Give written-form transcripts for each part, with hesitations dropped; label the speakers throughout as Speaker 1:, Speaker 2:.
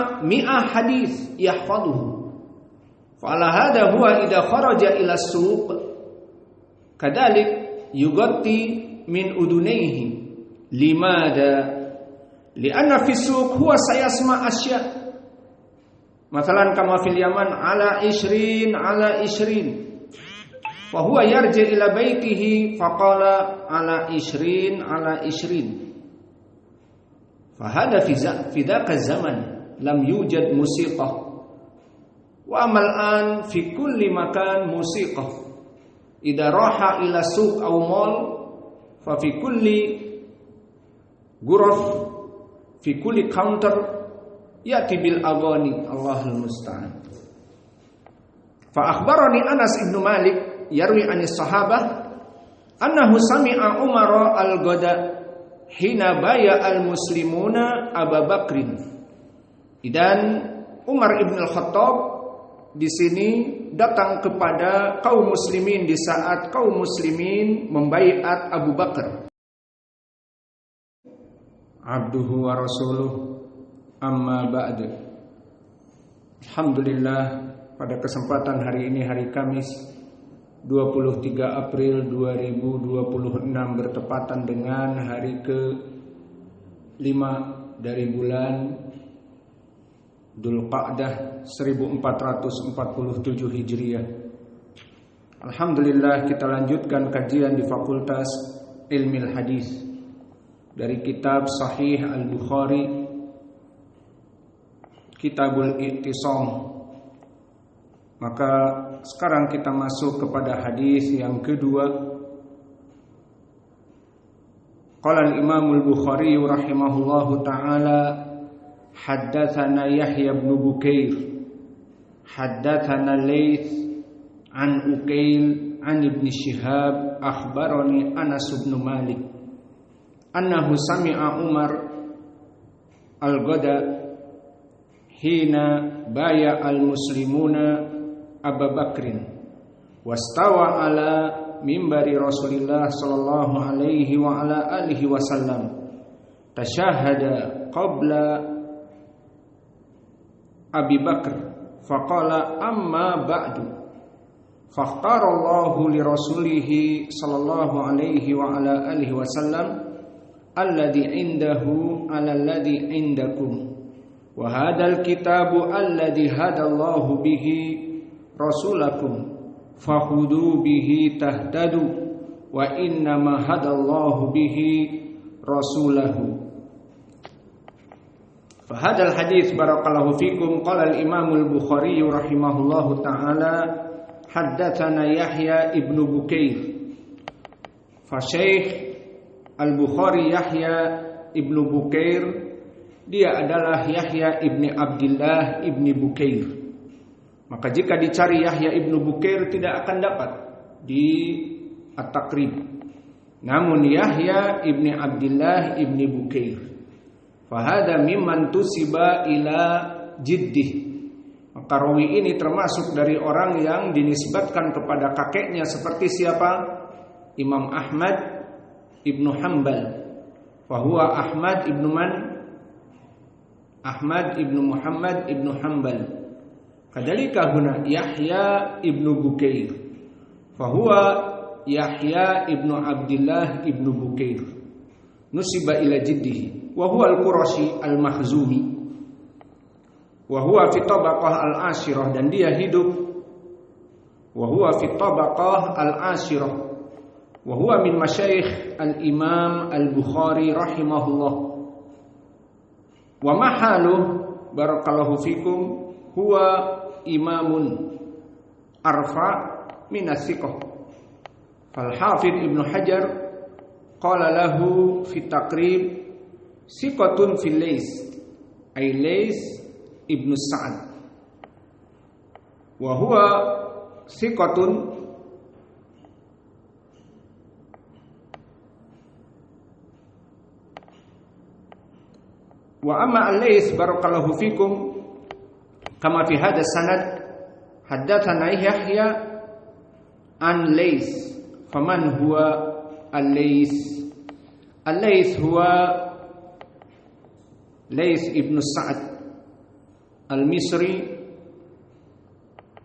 Speaker 1: mi'ah hadis yahfaduhu. Fa'ala hadha huwa idha kharaja ila suq kadhalik yughatti min udunayhi. Limada? Lianna fi suq huwa sayasma asya. Mathalan kama fil Yaman ala 20 ala 20. Fa huwa yarji ila baitihi faqala ala 20 ala 20. Fa hadha fi dhaka zaman lam yujad musiqah. Wa amal an fi kulli makan musiqah. Idza raha ila suq aw mall fa fi kulli ghuraf fi kulli counter yati bil aghani. Allahul musta'an. Fa akhbarani Anas ibn Malik yarwi anis sahabah annahu sami'a Umar al-Ghada hina baya al-muslimuna Abu Bakrin. Dan Umar ibn al-Khattab di sini datang kepada kaum muslimin di saat kaum muslimin membaiat Abu Bakar. Abduhu wa rasuluh, amma ba'du. Alhamdulillah, pada kesempatan hari ini, hari Kamis 23 April 2026 bertepatan dengan hari ke-5 dari bulan Dzulqa'dah 1447 Hijriah. Alhamdulillah, kita lanjutkan kajian di Fakultas Ilmil Hadis dari kitab Sahih Al-Bukhari, Kitabul I'tisam. Maka sekarang kita masuk kepada hadis yang kedua. Qala al-Imam al-Bukhari rahimahullahu ta'ala, haddatsana Yahya bin Bukair, haddatsana Laits an Uqail an Ibn Shihab akhbarani Anas bin Malik annahu sami'a Umar al-Ghada hina baya al-muslimuna Abu Bakrin wastawa ala mimbari Rasulillah sallallahu alaihi wa ala alihi wasallam tashahhada qabla Abi Bakr faqala amma ba'du fakhtarallahu li rasulihi sallallahu alaihi wa ala alihi wasallam alladhi indahu ala alladhi indakum wa hadzal kitabu alladhi hadallahu bihi rasulakum fahudu bihi tahtadu wa innama hadallahu bihi rasulahu. Fahadal hadis barakallahu fikum. Qala al-Imam al-Bukhari rahimahullahu ta'ala, haddatsana Yahya ibn Bukair. Fa Syekh al-Bukhari Yahya ibn Bukair, dia adalah Yahya ibn Abdullah ibn Bukair. Maka jika dicari Yahya ibn Bukair tidak akan dapat di At-Taqrib. Namun Yahya ibn Abdullah ibn Bukair, fahada mimman tusiba ila jiddih. Maka rawi ini termasuk dari orang yang dinisbatkan kepada kakeknya, seperti siapa? Imam Ahmad ibn Hanbal. Fahuwa Ahmad ibn man? Ahmad ibn Muhammad ibn Hanbal. Kadzalika huna Yahya ibnu Bukair, fahuwa Yahya ibnu Abdullah ibnu Bukair, nusiba ila jiddihi, wa huwa al-Qurashi al-Makhzumi, wa huwa fi tabaqah al-ashirah, dan dia hidup, wa huwa fi tabaqah al-ashirah, wa huwa min masyayikh al-Imam al-Bukhari rahimahullah. Wa mahaluh barakallahu fikum huwa imamun arfa min as-siqah. Fal Hafidh Ibnu Hajar qala lahu fi Taqrib siqatun fil Laits, ay Laits Ibnu Sa'ad, wa huwa siqatun wa amma al-Laits barakallahu fikum kama fi hadha sanad haddatsana Yahya an Laits. Faman huwa al-Laits? Al-Laits huwa Laits ibn Sa'ad al-Misri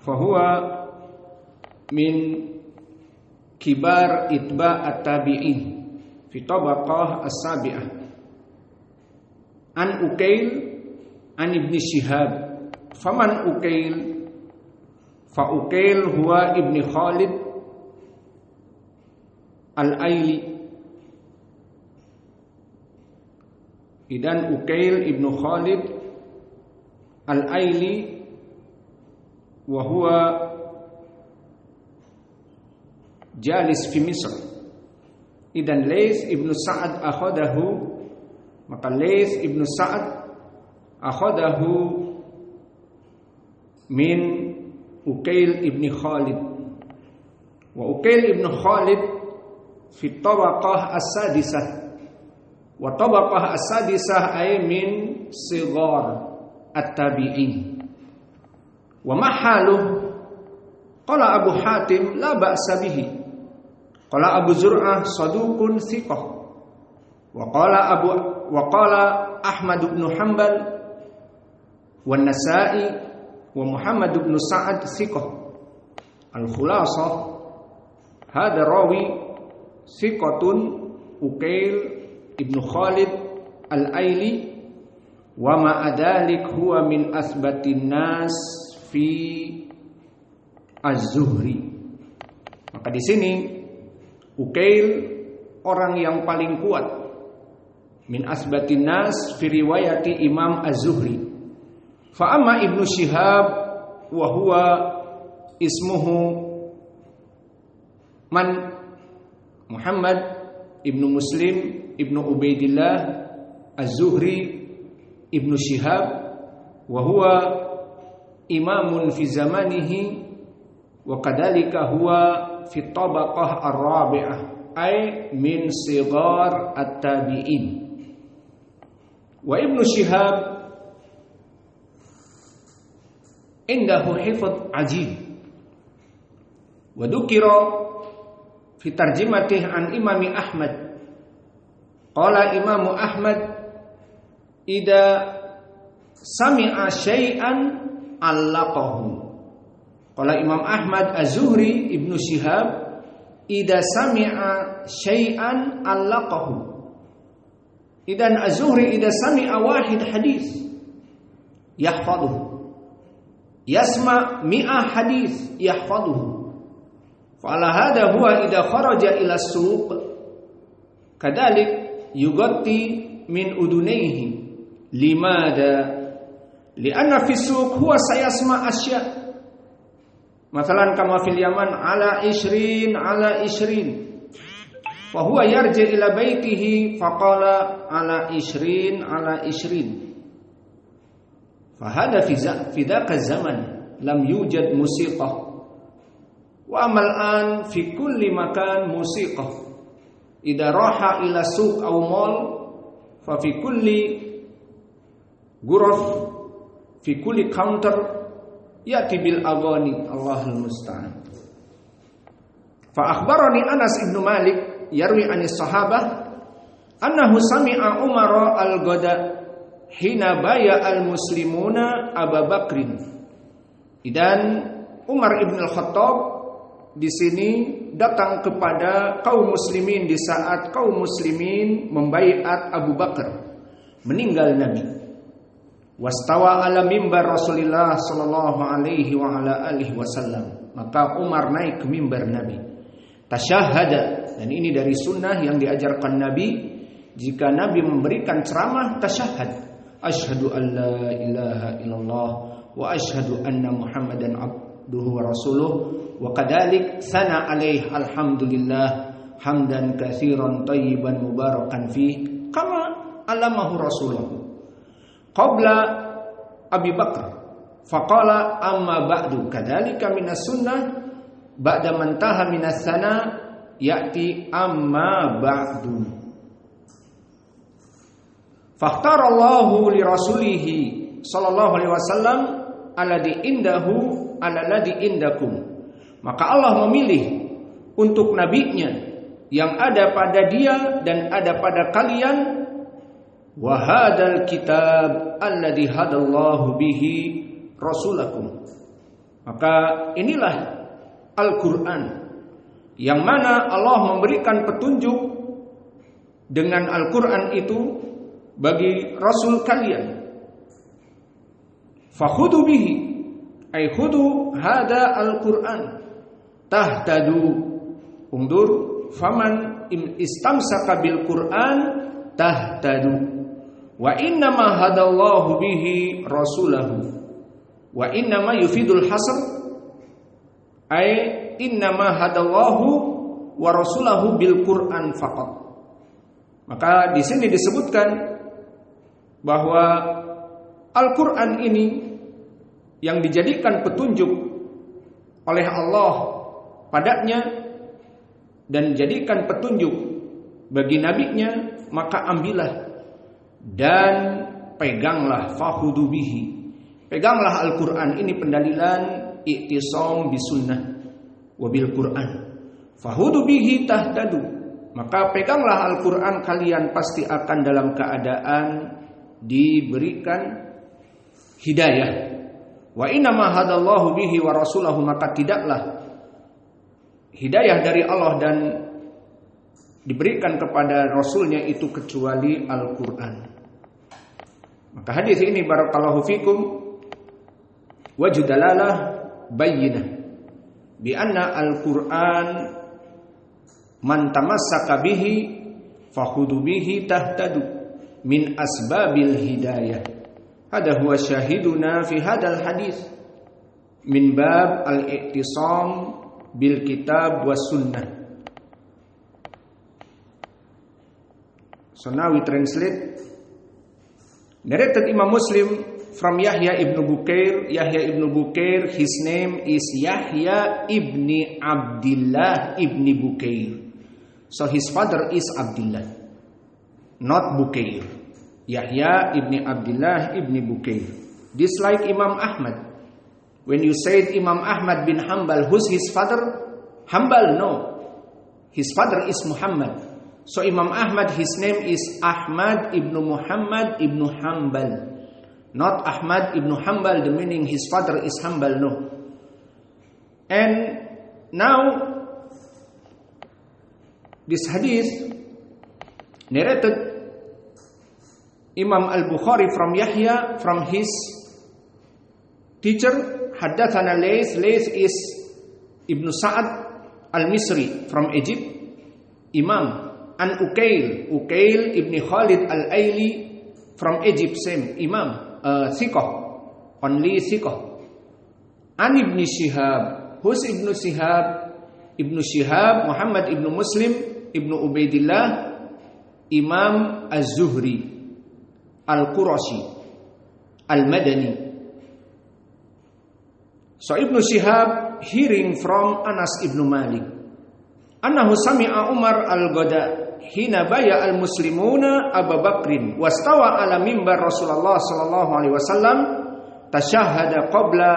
Speaker 1: fahuwa min kibar itba' at-tabi'in fi tabaqah as-sabi'ah an Ukail an Ibn Shihab faman Ukail fa Ukail huwa Ibn Khalid al-Aili. Idan Ukail Ibn Khalid al-Aili wa huwa jalis fi Misr. Idan Laits Ibn Sa'ad akhadahu, maka Laits Ibn Sa'ad akhadahu min Ukail Ibn Khalid. Wa Ukail Ibn Khalid fi tabaqah as-sadisah. Wa tabaqah as-sadisah ay min sighar at-tabi'in. Wa mahaluh qala Abu Hatim la ba'sa bihi. Qala Abu Zur'ah saduqun thiqah. Wa qala Ahmad ibn Hanbal wa Nasa'i wa Muhammad ibn Sa'ad thiqah. Al-khulasah hada rawi thiqatun Ukail Ibn Khalid al-Aili wa ma'adalik huwa min asbatin nas fi az-Zuhri. Maka di sini Ukail orang yang paling kuat min asbatin nas fi riwayati Imam Az-Zuhri. Fa amma Ibnu Shihab wa huwa ismuhu man Muhammad Ibnu Muslim Ibnu Ubaidillah Az-Zuhri Ibnu Shihab wa huwa imamun fi zamanihi wa kadhalika huwa fi tabaqah ar-rabi'ah ay min sighar at-tabi'in. Wa Ibnu Shihab indahu hifdz ajib wa dzukira fi tarjimatih an Imam Ahmad qala Imam Ahmad idza sami'a syai'an allaqahu. Qala Imam Ahmad Az-Zuhri Ibnu Shihab idza sami'a syai'an allaqahu. Idan Az-Zuhri idza sami'a wahid hadis yahfaduhu, yasma' mi'a hadis yahfaduhu. Fa'ala hada huwa idza kharaja ila as-suq kadhalik yugatti min udunayhi. Limada? Lianna fi suq huwa sayasma asya. Mathalan kama fil Yaman ala 20 ala 20. Fa huwa yarji ila baitihi faqala ala 20 ala 20. Fa hada fi dzaka zaman lam yujad musiqah. Wa amal an fi kulli makan musiqah. Idza raha ila suq aw mall fa fi kulli ghuraf fi kulli counter yati bil aghani. Allahul musta'an. Fa akhbarani Anas ibn Malik yarwi anis sahabah annahu sami'a Umar al-Ghada hina baya al-muslimuna Abu Bakrin. Idan Umar ibn al-Khattab di sini datang kepada kaum muslimin di saat kaum muslimin membaiat Abu Bakar meninggal Nabi. Wastawa ala mimbar Rasulullah sallallahu alaihi wa ala alihi wasallam. Maka Umar naik ke mimbar Nabi. Tasyahada, dan ini dari sunnah yang diajarkan Nabi. Jika Nabi memberikan ceramah, tasyahad. Asyhadu an la ilaha illallah wa asyhadu anna Muhammadan abduhu wa rasuluh. Wa kadhalik sana alaih alhamdulillah hamdan katsiran thayyiban mubarakan fi kama alamahu Rasulullah qabla Abi Bakar. Faqala amma ba'du kadzalika minas sunnah ba'da man taha minas sana ya'ti amma ba'du. Fakhtarallahu li rasulih sallallahu alaihi wasallam alladhi indahu alladhi indakum. Maka Allah memilih untuk nabinya yang ada pada dia dan ada pada kalian wa hadzal kitab alladzi hadallahu bihi rasulakum. Maka inilah Al-Qur'an yang mana Allah memberikan petunjuk dengan Al-Qur'an itu bagi Rasul kalian. Fakhudu bihi, ay khudu hada Al-Qur'an tahtadu. Undur, faman istamsaka bil Qur'an tahtadu. Wa innama hadallahu bihi rasulahu. Wa innama yufidul hasr, ay innama hadallahu wa rasulahu bil Qur'an faqat. Maka di sini disebutkan bahwa Al-Qur'an ini yang dijadikan petunjuk oleh Allah padanya dan jadikan petunjuk bagi nabinya, maka ambillah dan peganglah, fahudu bihi. Peganglah Al-Qur'an ini pendalilan i'tisam bisunnah wabil Qur'an. Fahudu bihi tahtadu. Maka peganglah Al-Qur'an, kalian pasti akan dalam keadaan diberikan hidayah. Wa inna ma hadallahu bihi wa rasulahu, maka tidaklah hidayah dari Allah dan diberikan kepada Rasulnya itu kecuali Al-Quran. Maka hadis ini barakallahu fikum wajhu dalalah bayyinah bi anna Al-Quran man tamassaka bihi fakhudu bihi tahtadu min asbabil hidayah. Hada huwa syahiduna fi hadal hadis min bab al-i'tisam bil kitab was sunnah. So now we translate. Narrated Imam Muslim from Yahya ibn Bukair. Yahya ibn Bukair, his name is Yahya ibn Abdullah ibn Bukair. So his father is Abdullah, not Bukair. Yahya ibn Abdullah ibn Bukair. This like Imam Ahmad. When you said Imam Ahmad bin Hanbal, who's his father? Hanbal, no. His father is Muhammad. So Imam Ahmad, his name is Ahmad ibn Muhammad ibn Hanbal. Not Ahmad ibn Hanbal, the meaning his father is Hanbal, no. And now, this hadith narrated Imam Al-Bukhari from Yahya, from his teacher, Haddathana Lays. Lays is Ibn Sa'ad Al-Misri from Egypt. Imam. An Ukail ibn Khalid Al-Aili from Egypt, same. Imam. Thiqah. Only Thiqah. An Ibn Shihab. Who's Ibn Shihab? Ibn Shihab, Muhammad ibn Muslim, Ibn Ubaidillah, Imam Az-Zuhri, Al-Qurashi, Al-Madani. So Ibn Shihab hearing from Anas ibn Malik, annahu sami'a Umar al-Ghada hina baya al-muslimuna Abu Bakrin wastawa ala mimbar Rasulullah sallallahu alaihi wasallam tashahhada qabla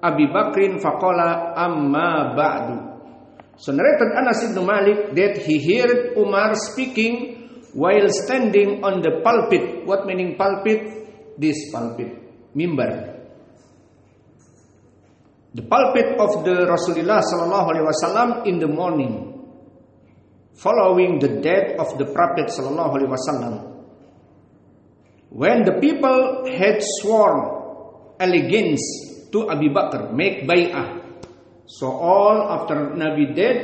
Speaker 1: Abi Bakrin faqala amma ba'du. So narrated Anas ibn Malik that he heard Umar speaking while standing on the pulpit. What meaning pulpit? This pulpit, mimbar. The pulpit of the Rasulullah sallallahu alaihi wasallam in the morning, following the death of the Prophet sallallahu alaihi wasallam. When the people had sworn allegiance to Abu Bakr, make bay'ah. So all after Nabi dead,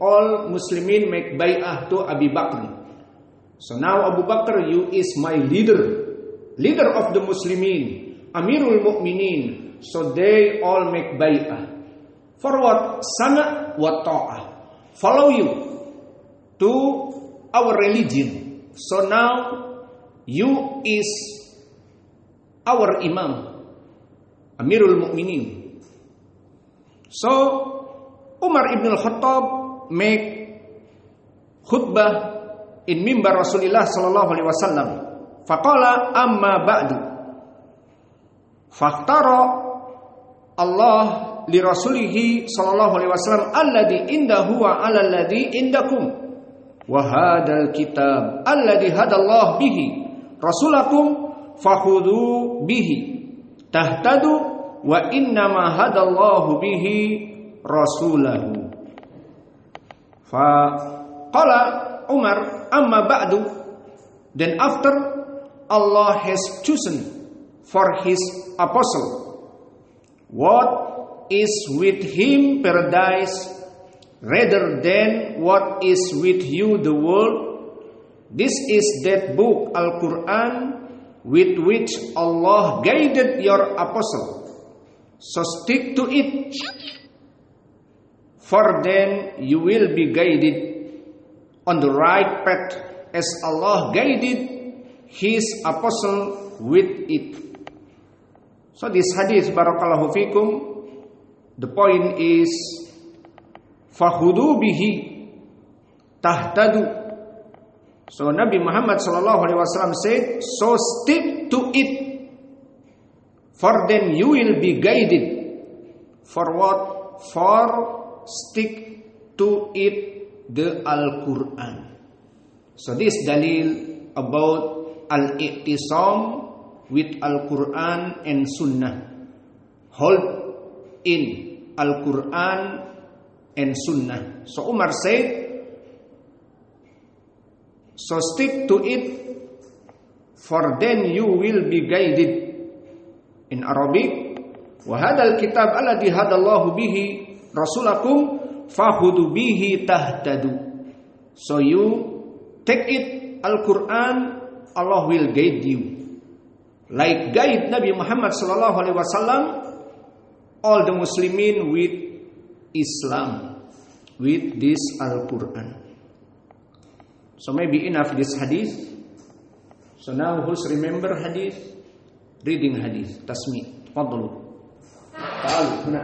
Speaker 1: all Muslimin make bay'ah to Abu Bakr. So now Abu Bakr, you is my leader of the Muslimin, Amirul Mu'minin. So they all make bay'ah. For what? Sana wa ta'ah. Follow you to our religion. So now you is our Imam, Amirul Mu'minin. So Umar ibn al-Khattab make khutbah in mimbar Rasulullah sallallahu alaihi wasallam. Faqala amma ba'du. Fakhtara Allah li rasulihi sallallahu alaihi wasallam alladhi indahu wa ala alladhi indakum wa hadal kitab alladhi hadallahu bihi rasulakum fakhudhu bihi tahtadu wa innama hadallahu bihi rasulahu. Fa qala Umar amma ba'du, then after Allah has chosen for his apostle what is with him paradise rather than what is with you the world. This is that book Al-Quran with which Allah guided your apostle. So stick to it, for then you will be guided on the right path as Allah guided his apostle with it. So this hadith, barakallahu fikum, the point is fahudu bihi tahtadu. So Nabi Muhammad sallallahu alaihi wasallam said, so stick to it, for then you will be guided. For what? For stick to it, the Al-Quran. So this dalil about al-i'tisam with Al-Quran and Sunnah. Hold in Al-Quran and Sunnah. So Umar said, so stick to it, for then you will be guided. In Arabic, وَهَذَا الْكِتَابَ الَّذِي هَدَى اللَّهُ بِهِ رَسُولَكُمْ فَخُذُوا بِهِ تَهْتَدُوا. So you take it, Al-Quran, Allah will guide you. Like guide Nabi Muhammad sallallahu alaihi wasallam, all the Muslimin with Islam, with this Al-Quran. So maybe enough this hadith. So now who's remember hadith? Reading hadith. Tasmi. Fadlu. Ta'al. Huna.